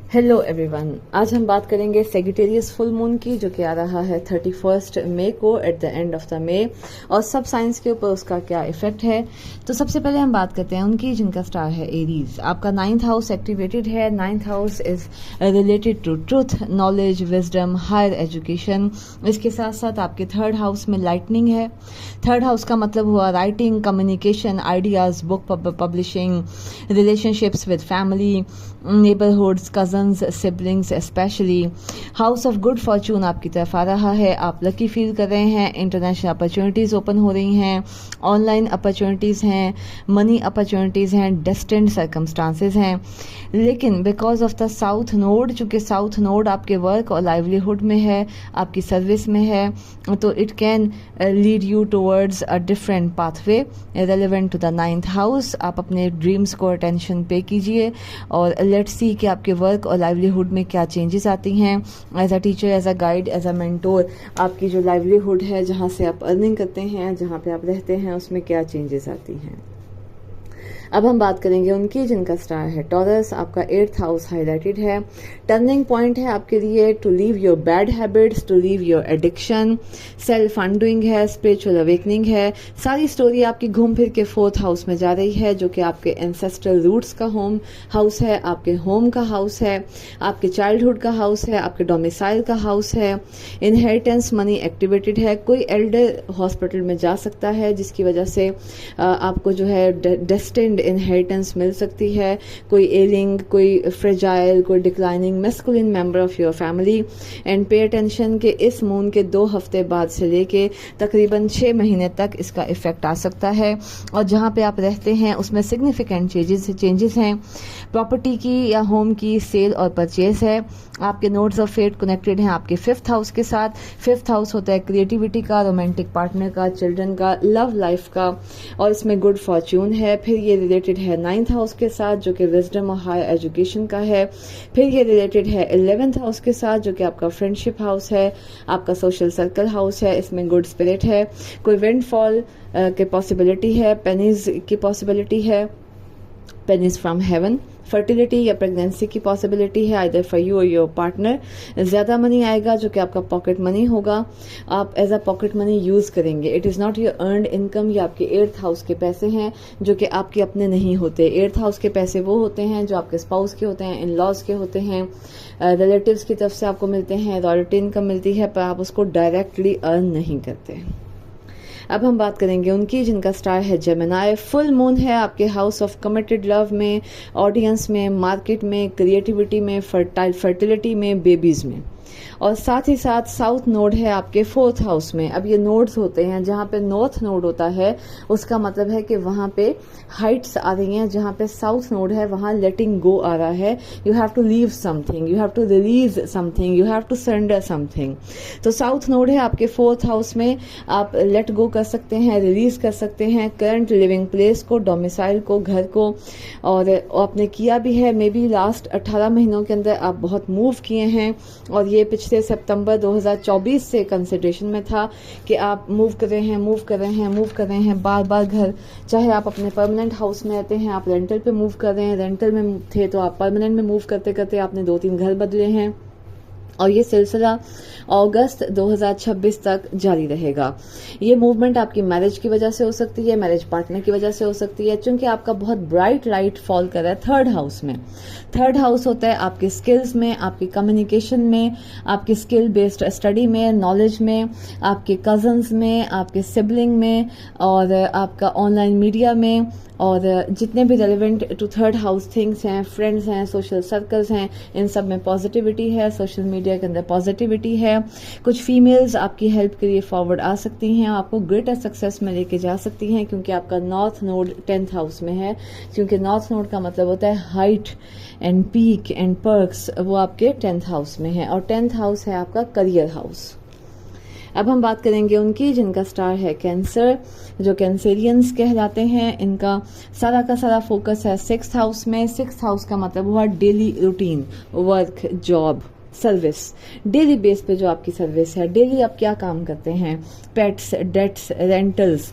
Hello everyone, आज हम बात करेंगे सेजिटेरियस फुल मून की, जो कि आ रहा है 31 मई को at the end of the May, और सब साइंस के ऊपर उसका क्या इफेक्ट है। तो सबसे पहले हम बात करते हैं उनकी जिनका स्टार है एरीज। आपका 9th हाउस एक्टिवेटेड है। 9th house is related to truth, knowledge, wisdom, higher education. इसके साथ साथ आपके 3rd हाउस में लाइटनिंग है। 3rd हाउस का मतलब हुआ writing, communication, ideas, book publishing, relationships with family, neighbourhoods, cousins, siblings specially. House of good Fortune आपकी तरफ आ रहा है। आप लकी फील कर रहे हैं। इंटरनेशनल अपॉर्चुनिटीज़ ओपन हो रही हैं, ऑनलाइन अपॉर्चुनिटीज़ हैं, मनी अपॉर्चुनिटीज़ हैं, डेस्टिन्ड सर्कमस्टांसेस हैं। लेकिन because of the south node, चूँकि साउथ नोड आपके वर्क और लाइवलीहुड में है, आपकी सर्विस में है, तो it can lead you towards a different pathway relevant to the 9th house. आप अपने ड्रीम्स को अटेंशन पे कीजिए और लेट्स सी कि आपके वर्क और लाइवलीहुड में क्या चेंजेस आती हैं। As a teacher, as a guide, as a mentor, आपकी जो लाइवलीहुड है, जहाँ से आप अर्निंग करते हैं, जहाँ पे आप रहते हैं, उसमें क्या चेंजेस आती हैं। अब हम बात करेंगे उनकी जिनका स्टार है टॉरस। आपका 8th हाउस हाईलाइटेड है। टर्निंग पॉइंट है आपके लिए to leave your bad habits, to leave your addiction. Self undoing है, स्पिरिचुअल अवेकनिंग है। सारी स्टोरी आपकी घूम फिर के 4th हाउस में जा रही है, जो कि आपके एंसेस्ट्रल रूट्स का होम हाउस है, आपके होम का हाउस है, आपके चाइल्डहुड का हाउस है, आपके डोमिसाइल का हाउस है। इनहेरिटेंस मनी एक्टिवेटेड है। कोई एल्डर हॉस्पिटल में जा सकता है, जिसकी वजह से आपको जो है डेस्टिन्ड इनहेरिटेंस मिल सकती है। कोई एलिंग, कोई फ्रेजाइल, कोई declining masculine member of your family. And pay attention के इस मून के 2 हफ्ते बाद से लेके तकरीबन 6 महीने तक इसका इफेक्ट आ सकता है। और जहाँ पे आप रहते हैं उसमें सिग्निफिकेंट चेंजेस हैं। प्रॉपर्टी की या होम की सेल और परचेज है। आपके नोड्स ऑफ फेट कनेक्टेड हैं आपके 5th हाउस के साथ। 5th हाउस होता है क्रिएटिविटी का, रोमांटिक पार्टनर का, चिल्ड्रन का, लव लाइफ का, और इसमें गुड फॉर्च्यून है। फिर ये रिलेटेड है 9th हाउस के साथ, जो कि विजडम और हायर एजुकेशन का है। फिर ये रिलेटेड है 11th हाउस के साथ, जो कि आपका फ्रेंडशिप हाउस है, आपका सोशल सर्कल हाउस है। इसमें गुड स्पिरिट है। कोई विंडफॉल की पॉसिबिलिटी है, पेनीज की पॉसिबिलिटी है, पेनीज फ्रॉम हेवन। फर्टिलिटी या प्रेगनेंसी की पॉसिबिलिटी है, आइदर फॉर यू और योर पार्टनर। ज़्यादा मनी आएगा, जो कि आपका पॉकेट मनी होगा। आप as a pocket money use करेंगे। It is not your earned income. ये आपके 8th हाउस के पैसे हैं, जो कि आपके अपने नहीं होते। 8th हाउस के पैसे वो होते हैं जो आपके स्पाउस के होते हैं, इन लॉज के होते हैं, रिलेटिव्स की तरफ से आपको मिलते हैं, रॉयल्टी इनकम मिलती है, पर आप उसको डायरेक्टली अर्न नहीं करते। अब हम बात करेंगे उनकी जिनका स्टार है जेमिनाई। फुल मून है आपके हाउस ऑफ कमिटेड लव में, ऑडियंस में, मार्केट में, क्रिएटिविटी में, फर्टिलिटी में, बेबीज में, और साथ ही साथ साउथ नोड है आपके 4th हाउस में। अब ये नोड्स होते हैं, जहाँ पे नॉर्थ नोड होता है उसका मतलब है कि वहाँ पे हाइट्स आ रही हैं। जहाँ पे साउथ नोड है वहाँ लेटिंग गो आ रहा है। You have to leave something, you have to release something, you have to surrender something. तो साउथ नोड है आपके 4th हाउस में। आप लेट गो कर सकते हैं, रिलीज कर सकते हैं करंट लिविंग प्लेस को, डोमिसाइल को, घर को, और आपने किया भी है। मे बी लास्ट 18 महीनों के अंदर आप बहुत मूव किए हैं, और ये पिछले सितंबर 2024 से कंसिडरेशन में था कि आप मूव कर रहे हैं, मूव कर रहे हैं, मूव कर रहे हैं, बार बार घर। चाहे आप अपने परमानेंट हाउस में रहते हैं, आप रेंटल पे मूव कर रहे हैं, रेंटल में थे तो आप परमानेंट में मूव करते करते आपने 2-3 घर बदले हैं, और ये सिलसिला अगस्त 2026 तक जारी रहेगा। ये मूवमेंट आपकी मैरिज की वजह से हो सकती है, मैरिज पार्टनर की वजह से हो सकती है, क्योंकि आपका बहुत ब्राइट लाइट फॉल कर रहा है 3rd हाउस में। 3rd हाउस होता है आपके स्किल्स में, आपकी कम्युनिकेशन में, आपकी स्किल बेस्ड स्टडी में, नॉलेज में, आपके कजन्स में, आपके सिबलिंग में, और आपका ऑनलाइन मीडिया में, और जितने भी relevant to 3rd house things हैं, फ्रेंड्स हैं, सोशल सर्कल्स हैं, इन सब में पॉजिटिविटी है। सोशल मीडिया के अंदर पॉजिटिविटी है। कुछ फीमेल्स आपकी हेल्प के लिए फॉरवर्ड आ सकती हैं, आपको ग्रेटर सक्सेस में लेके जा सकती हैं, क्योंकि आपका नॉर्थ नोड 10th हाउस में है। क्योंकि नॉर्थ नोड का मतलब होता है height and peak and perks, वो आपके 10th हाउस में है, और 10th हाउस है आपका करियर हाउस। अब हम बात करेंगे उनकी जिनका स्टार है कैंसर, जो कैंसेरियंस कहलाते हैं। इनका सारा का सारा फोकस है 6th हाउस में। 6th हाउस का मतलब हुआ daily routine, work, job, service. Daily base पे जो आपकी सर्विस है, डेली आप क्या काम करते हैं, पेट्स, डेट्स, रेंटल्स,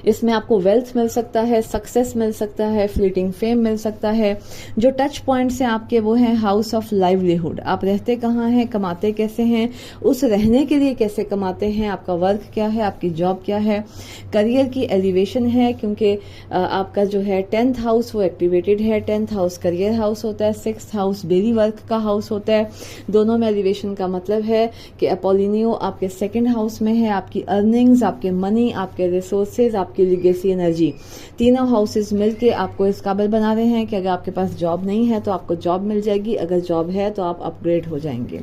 इसमें आपको वेल्थ मिल सकता है, सक्सेस मिल सकता है, फ्लीटिंग फेम मिल सकता है। जो टच पॉइंट्स हैं आपके वो हैं हाउस ऑफ लाइवलीहुड, आप रहते कहाँ हैं, कमाते कैसे हैं, उस रहने के लिए कैसे कमाते हैं, आपका वर्क क्या है, आपकी जॉब क्या है। करियर की एलिवेशन है, क्योंकि आपका जो है 10th हाउस वो एक्टिवेटेड है। 10th हाउस करियर हाउस होता है, 6th हाउस डेली वर्क का हाउस होता है। दोनों में एलिवेशन का मतलब है कि अपोलिनियो आपके 2nd हाउस में है। आपकी अर्निंग्स, आपके मनी, आपके रिसोर्सेज, आपकी लिगेसी एनर्जी, तीनों हाउसेज मिलके आपको इस काबिल बना रहे हैं कि अगर आपके पास जॉब नहीं है तो आपको जॉब मिल जाएगी, अगर जॉब है तो आप अपग्रेड हो जाएंगे।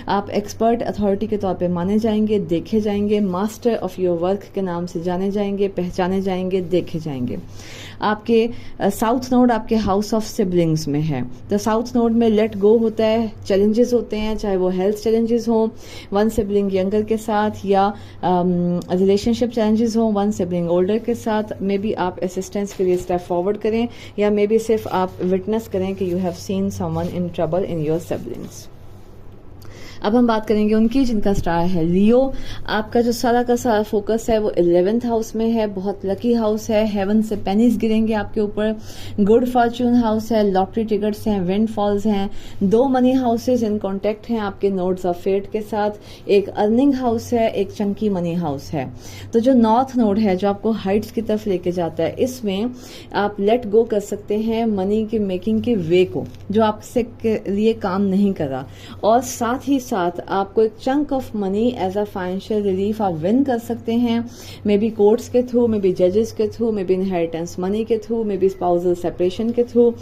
आप एक्सपर्ट अथॉरिटी के तौर पे माने जाएंगे, देखे जाएंगे, मास्टर ऑफ योर वर्क के नाम से जाने जाएंगे, पहचाने जाएंगे, देखे जाएंगे। आपके साउथ नोड आपके हाउस ऑफ सिबलिंग्स में है, तो साउथ नोड में लेट गो होता है, चैलेंजेस होते हैं, चाहे वो हेल्थ चैलेंजेस हो वन सिबलिंग यंगर के साथ, या रिलेशनशिप चैलेंजेस हो वन सिबलिंग ओल्डर के साथ। मे बी आप असिस्टेंस के लिए स्टेप फॉरवर्ड करें, या मे बी सिर्फ आप विटनेस करें कि you have seen someone in trouble in your siblings. अब हम बात करेंगे उनकी जिनका स्टार है लियो। आपका जो सारा का सारा फोकस है वो 11th हाउस में है, बहुत लकी हाउस है, हेवन से पेनीज गिरेंगे आपके ऊपर, गुड फॉर्चून हाउस है, लॉटरी टिकट्स हैं, विंड फॉल्स हैं, 2 मनी हाउसेज इन कॉन्टेक्ट हैं आपके नोड्स ऑफ फेट के साथ, एक अर्निंग हाउस है, एक चंकी मनी हाउस है। तो जो नॉर्थ नोड है जो आपको हाइट्स की तरफ लेके जाता है, इसमें आप लेट गो कर सकते हैं मनी के मेकिंग के वे को जो आपसे के लिए काम नहीं कर रहा, और साथ ही साथ आपको एक chunk of money as a financial relief आप विन कर सकते हैं, मे बी कोर्ट्स के थ्रू, मे बी जजेस के through, maybe inheritance money के through, maybe spousal separation के थ्रू।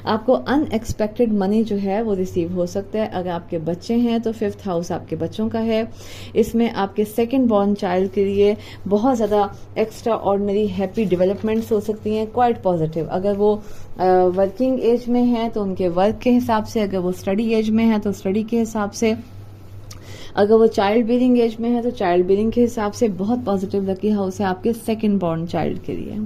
आपको अनएक्सपेक्टेड मनी जो है वो रिसीव हो सकता है। अगर आपके बच्चे हैं तो 5th हाउस आपके बच्चों का है, इसमें आपके 2nd बॉर्न चाइल्ड के लिए बहुत ज़्यादा एक्स्ट्रा ऑर्डिनरी हैप्पी डेवलपमेंट्स हो सकती हैं, क्वाइट पॉजिटिव। अगर वो वर्किंग एज में है तो उनके वर्क के हिसाब से, अगर वो स्टडी एज में है तो स्टडी के हिसाब से, अगर वो चाइल्ड बेयरिंग एज में है तो चाइल्ड बेयरिंग के हिसाब से बहुत पॉजिटिव लकी हाउस है आपके 2nd बॉर्न चाइल्ड के लिए।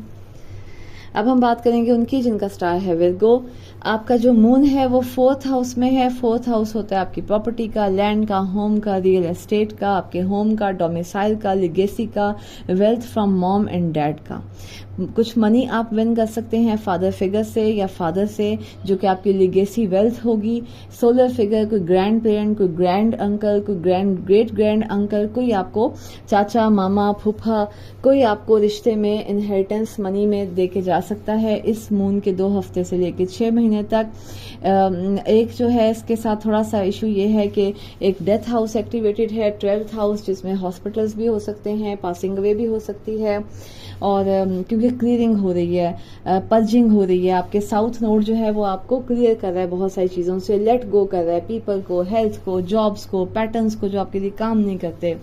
अब हम बात करेंगे उनकी जिनका स्टार है विर्गो। आपका जो मून है वो 4th हाउस में है। 4th हाउस होता है आपकी प्रॉपर्टी का, लैंड का, होम का, रियल एस्टेट का, आपके होम का, डोमिसाइल का, लिगेसी का, wealth from mom and dad का। कुछ मनी आप विन कर सकते हैं फादर फिगर से या फादर से, जो कि आपकी लिगेसी वेल्थ होगी। सोलर फिगर, कोई ग्रैंड पेरेंट, कोई ग्रैंड अंकल, कोई ग्रेट ग्रैंड अंकल, कोई आपको चाचा, मामा, फूफा, कोई आपको रिश्ते में इनहेरिटेंस मनी में दे के जा सकता है इस मून के 2 हफ्ते से लेकर 6 महीने तक। एक जो है इसके साथ थोड़ा सा इशू ये है कि एक डेथ हाउस एक्टिवेटेड है, 12th हाउस, जिसमें हॉस्पिटल्स भी हो सकते हैं, पासिंग अवे भी हो सकती है, और क्योंकि क्लियरिंग हो रही है, पर्जिंग हो रही है। आपके साउथ नोड जो है वो आपको क्लियर कर रहा है बहुत सारी चीज़ों से, लेट गो कर रहा है पीपल को, हेल्थ को, जॉब्स को, पैटर्न्स को जो आपके लिए काम नहीं करते,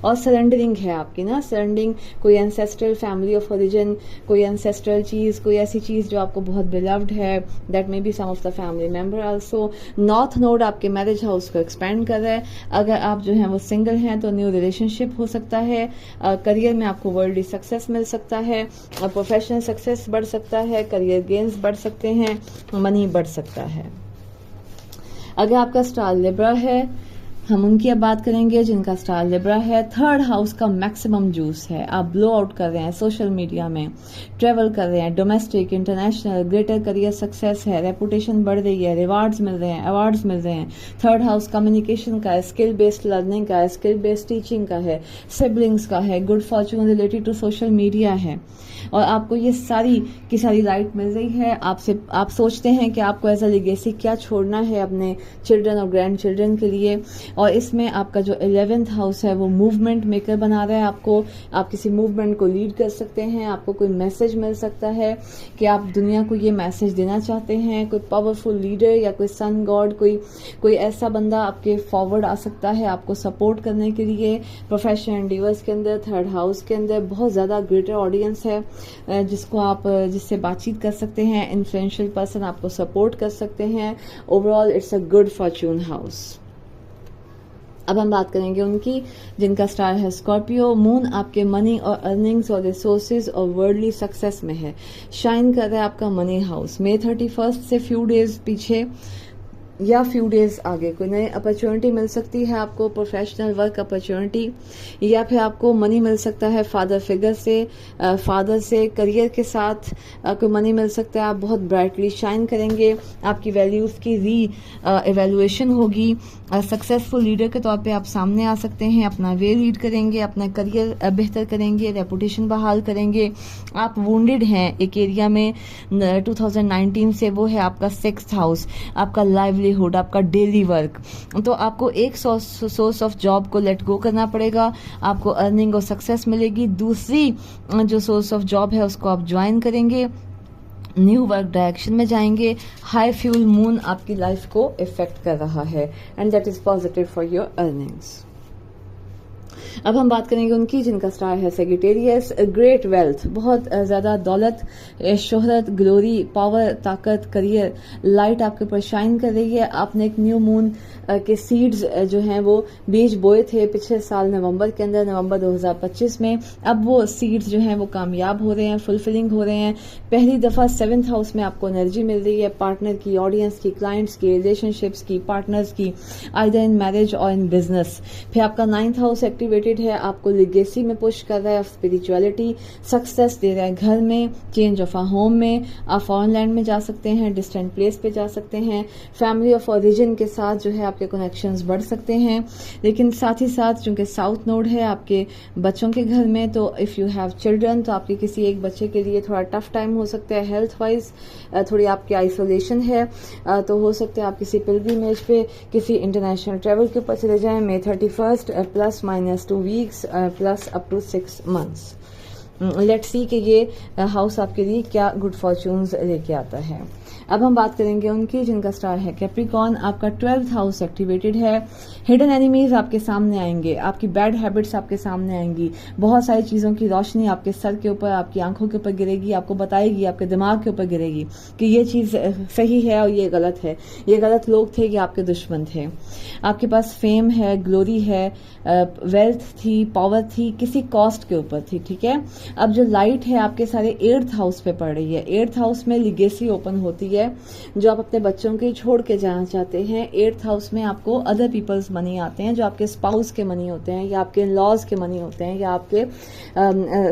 और सरेंडरिंग है आपकी ना, सरेंडरिंग कोई एंसेस्ट्रल फैमिली ऑफ ओरिजिन, कोई एंसेस्ट्रल चीज़, कोई ऐसी चीज़ जो आपको बहुत बिलव्ड है, that may be some of the family member also. North node आपके मैरिज हाउस को एक्सपेंड कर रहा है। अगर आप जो है वो सिंगल हैं तो न्यू रिलेशनशिप हो सकता है, करियर में आपको वर्ल्डली सक्सेस मिल सकता है, और प्रोफेशनल सक्सेस बढ़ सकता है, करियर गेन्स बढ़ सकते हैं, मनी बढ़ सकता है। अगर आपका स्टार लिब्रा है, हम उनकी अब बात करेंगे जिनका स्टार लिब्रा है। 3rd हाउस का मैक्सिमम जूस है, आप ब्लो आउट कर रहे हैं सोशल मीडिया में, ट्रेवल कर रहे हैं, domestic, international, greater career success है, रेपुटेशन बढ़ रही है, रिवार्ड्स मिल रहे हैं, अवार्ड्स मिल रहे हैं। 3rd हाउस कम्युनिकेशन का है, स्किल बेस्ड लर्निंग का है, स्किल बेस्ड टीचिंग का है, सिबलिंग्स का है, good fortune related to social media है, और आपको ये सारी की सारी राइट मिल रही है। आप सोचते हैं कि आपको एज अ लिगेसी क्या छोड़ना है अपने चिल्ड्रन और ग्रैंड चिल्ड्रन के लिए, और इसमें आपका जो 11th हाउस है वो मूवमेंट मेकर बना रहा है आपको। आप किसी मूवमेंट को लीड कर सकते हैं, आपको कोई मैसेज मिल सकता है कि आप दुनिया को ये मैसेज देना चाहते हैं, कोई पावरफुल लीडर या कोई सन गॉड, कोई ऐसा बंदा आपके फॉरवर्ड आ सकता है आपको सपोर्ट करने के लिए। प्रोफेशनल एंडीवर्स के अंदर 3rd हाउस के अंदर बहुत ज़्यादा ग्रेटर ऑडियंस है जिससे बातचीत कर सकते हैं, इन्फ्लुएंशियल पर्सन आपको सपोर्ट कर सकते हैं। Overall it's a good Fortune house. अब हम बात करेंगे उनकी जिनका स्टार है स्कॉर्पियो। मून आपके मनी और अर्निंग्स और रिसोर्सेज और वर्ल्डली सक्सेस में है, शाइन कर रहा है आपका मनी हाउस। May 31 से फ्यू डेज पीछे या फ्यू डेज आगे कोई नई अपॉर्चुनिटी मिल सकती है आपको, प्रोफेशनल वर्क अपॉर्चुनिटी, या फिर आपको मनी मिल सकता है फादर फिगर से, फादर से करियर के साथ कोई मनी मिल सकता है। आप बहुत ब्राइटली शाइन करेंगे, आपकी वैल्यूज की री एवेल्युएशन होगी, सक्सेसफुल लीडर के तौर पे आप सामने आ सकते हैं, अपना वे लीड करेंगे, अपना करियर बेहतर करेंगे, रेपुटेशन बहाल करेंगे। आप वुंडेड हैं एक एरिया में 2019 से, वो है आपका 6th हाउस, आपका लाइवलीहुड, आपका डेली वर्क। तो आपको एक सोर्स ऑफ जॉब को लेट गो करना पड़ेगा, आपको अर्निंग और सक्सेस मिलेगी। दूसरी जो सोर्स ऑफ जॉब है उसको आप ज्वाइन करेंगे, न्यू वर्क डायरेक्शन में जाएंगे। हाई फ्यूल मून आपकी लाइफ को इफेक्ट कर रहा है and that is positive for your earnings. अब हम बात करेंगे उनकी जिनका स्टार है सेजिटेरियस। ग्रेट वेल्थ, बहुत ज्यादा दौलत, शोहरत, ग्लोरी, पावर, ताकत, करियर, लाइट आपके ऊपर शाइन कर रही है। आपने एक न्यू मून के सीड्स जो हैं वो बीज बोए थे पिछले साल नवंबर के अंदर, नवंबर 2025 में। अब वो सीड्स जो हैं वो कामयाब हो रहे हैं, फुलफिलिंग हो रहे हैं। पहली दफा 7th हाउस में आपको एनर्जी मिल रही है, पार्टनर की, ऑडियंस की, क्लाइंट्स की, रिलेशनशिप्स की, पार्टनर्स की, आइदर इन मैरिज और इन बिजनेस। फिर आपका 9th हाउस एक्टिवेटेड है, आपको लिगेसी में पुश कर रहा है, स्पिरिचुअलिटी, सक्सेस दे रहा है घर में, चेंज ऑफ अ होम में। आप फॉरेन लैंड में जा सकते हैं, डिस्टेंट प्लेस पे जा सकते हैं, फैमिली ऑफ ओरिजिन के साथ जो है आपके कनेक्शंस बढ़ सकते हैं। लेकिन साथ ही साथ चूंकि साउथ नोड है आपके बच्चों के घर में, तो इफ यू हैव चिल्ड्रन तो आपके किसी एक बच्चे के लिए थोड़ा टफ टाइम हो सकता है हेल्थ वाइज, थोड़ी आपकी आइसोलेशन है, तो हो सकता है आप किसी पिलग्रिमेज पे, किसी इंटरनेशनल ट्रेवल के ऊपर चले जाएं। May 31 +- 2 weeks plus up to 6 months. Let's see कि ये हाउस आपके लिए क्या गुड फॉर्च्यून्स लेके आता है। अब हम बात करेंगे उनकी जिनका स्टार है कैप्रिकॉर्न। आपका 12th हाउस एक्टिवेटेड है। हिडन एनिमीज आपके सामने आएंगे, आपकी बैड हैबिट्स आपके सामने आएंगी, बहुत सारी चीजों की रोशनी आपके सर के ऊपर, आपकी आंखों के ऊपर गिरेगी, आपको बताएगी, आपके दिमाग के ऊपर गिरेगी कि ये चीज सही है और ये गलत है, ये गलत लोग थे, ये आपके दुश्मन थे। आपके पास फेम है, ग्लोरी है, वेल्थ थी, पावर थी, किसी कॉस्ट के ऊपर थी, ठीक है। अब जो लाइट है आपके सारे 8th हाउस पे पड़ रही है। 8th हाउस में लिगेसी ओपन होती है, जो आप अपने बच्चों के छोड़ के जाना चाहते हैं। 8th हाउस में आपको अदर पीपल्स मनी आते हैं, जो आपके स्पाउस के मनी होते हैं, या आपके लॉज के मनी होते हैं, या आपके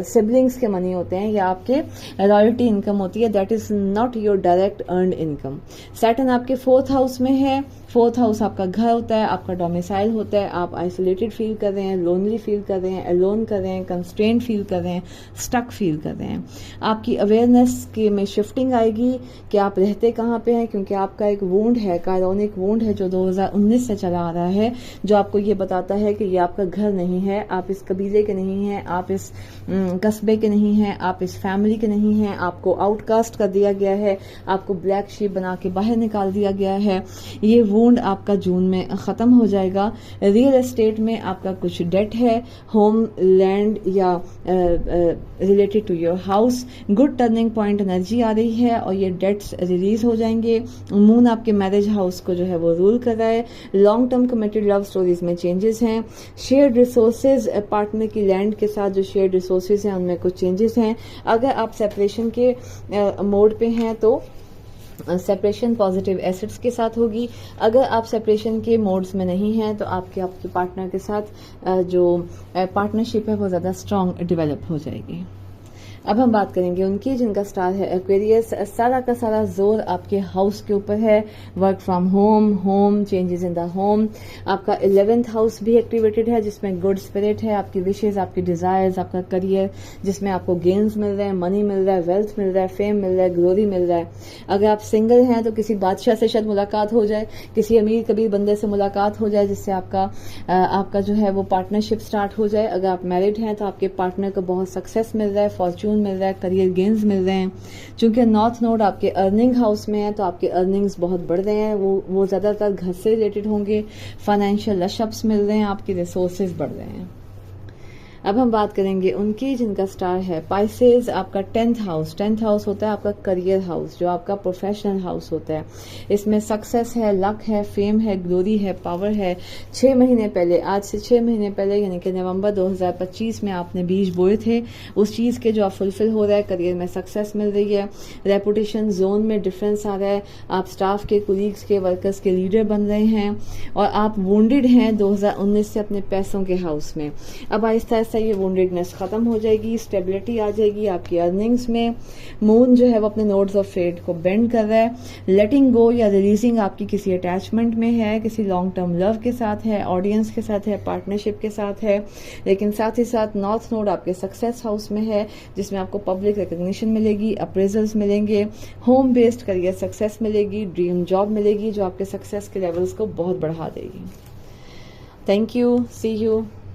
सिबलिंग्स के मनी होते हैं, या आपके रॉयल्टी इनकम होती है। That is not your direct earned income. Saturn आपके 4th हाउस में है। 4th हाउस आपका घर होता है, आपका डोमिसाइल होता है। आप आइसोलेटेड फील कर रहे हैं, लोनली फील कर रहे हैं, अलोन कर रहे हैं, कंस्ट्रेंट फील कर रहे हैं, स्टक फील कर रहे हैं। आपकी अवेयरनेस के में शिफ्टिंग आएगी कि आप रहते कहाँ पे हैं, क्योंकि आपका एक वुंड है, कायरोनिक वुंड है जो 2019 से चला आ रहा है, जो आपको ये बताता है कि ये आपका घर नहीं है, आप इस कबीले के नहीं हैं, आप इस कस्बे के नहीं हैं, आप इस फैमिली के नहीं हैं, आपको आउटकास्ट कर दिया गया है, आपको ब्लैक शीप बना के बाहर निकाल दिया गया है। ये वुंड आपका जून में खत्म हो जाएगा। रियल एस्टेट में आपका कुछ डेट है, होम, लैंड या related to your house. Good turning point energy आ रही है और ये डेट्स रिलीज हो जाएंगे। मून आपके मैरिज हाउस को जो है वो रूल कर रहा है। Long term committed love stories में चेंजेस हैं। शेयर्ड रिसोर्सेज, पार्टनर की लैंड के साथ जो शेयर्ड रिसोर्सेज हैं उनमें कुछ चेंजेस हैं। अगर आप सेपरेशन के मोड पे हैं तो सेपरेशन पॉजिटिव एसेट्स के साथ होगी। अगर आप सेपरेशन के मोड्स में नहीं हैं तो आपके पार्टनर के साथ जो पार्टनरशिप है वो ज़्यादा स्ट्रांग डेवलप हो जाएगी। अब हम बात करेंगे उनकी जिनका स्टार है एक्वेरियस। सारा का सारा जोर आपके हाउस के ऊपर है। Work from home, home changes in the home. आपका 11th हाउस भी एक्टिवेटेड है जिसमें गुड स्पिरिट है, आपकी विशेष, आपकी डिजायर्स, आपका करियर जिसमें आपको गेन्स मिल रहे हैं, मनी मिल रहा है, वेल्थ मिल रहा है, फेम मिल रहा है, ग्लोरी मिल रहा है। अगर आप सिंगल हैं तो किसी बादशाह से शायद मुलाकात हो जाए, किसी अमीर कबीर बंदे से मुलाकात हो जाए जिससे आपका जो है वो पार्टनरशिप स्टार्ट हो जाए। अगर आप मैरिड हैं तो आपके पार्टनर को बहुत सक्सेस मिल रहा है, फॉर्चून मिल रहा है, करियर गेन्स मिल रहे हैं। चूंकि नॉर्थ नोड आपके अर्निंग हाउस में है तो आपके अर्निंग्स बहुत बढ़ रहे हैं, वो ज्यादातर घर से रिलेटेड होंगे। फाइनेंशियल लशअप्स मिल रहे हैं, आपके रिसोर्सेज बढ़ रहे हैं। अब हम बात करेंगे उनकी जिनका स्टार है पाइसेस। आपका 10th हाउस, 10th हाउस होता है आपका करियर हाउस, जो आपका प्रोफेशनल हाउस होता है। इसमें सक्सेस है, लक है, फेम है, ग्लोरी है, पावर है। 6 महीने पहले, आज से 6 महीने पहले यानी कि नवंबर 2025 में आपने बीज बोए थे, उस चीज़ के जो आप फुलफिल हो रहा है, करियर में सक्सेस मिल रही है, रेपुटेशन जोन में डिफरेंस आ रहा है, आप स्टाफ के, कुलीग्स के, वर्कर्स के लीडर बन रहे हैं और आप वोंडेड हैं 2019 से अपने पैसों के हाउस में। अब आहिस्ता आहिस्ता ये वोंडेडनेस खत्म हो जाएगी, स्टेबिलिटी आ जाएगी आपकी अर्निंग्स में। मून जो है वो अपने नोड्स ऑफ फेट को बेंड कर रहा है। लेटिंग गो या रिलीजिंग आपकी किसी अटैचमेंट में है, किसी लॉन्ग टर्म लव के साथ है, ऑडियंस के साथ है, पार्टनरशिप के साथ है। लेकिन साथ ही साथ नॉर्थ नोड आपके सक्सेस हाउस में है, जिसमें आपको पब्लिक रिकग्निशन मिलेगी, अप्रेजल्स मिलेंगे, होम बेस्ड करियर सक्सेस मिलेगी, ड्रीम जॉब मिलेगी जो आपके सक्सेस के लेवल्स को बहुत बढ़ा देगी। Thank you, see you.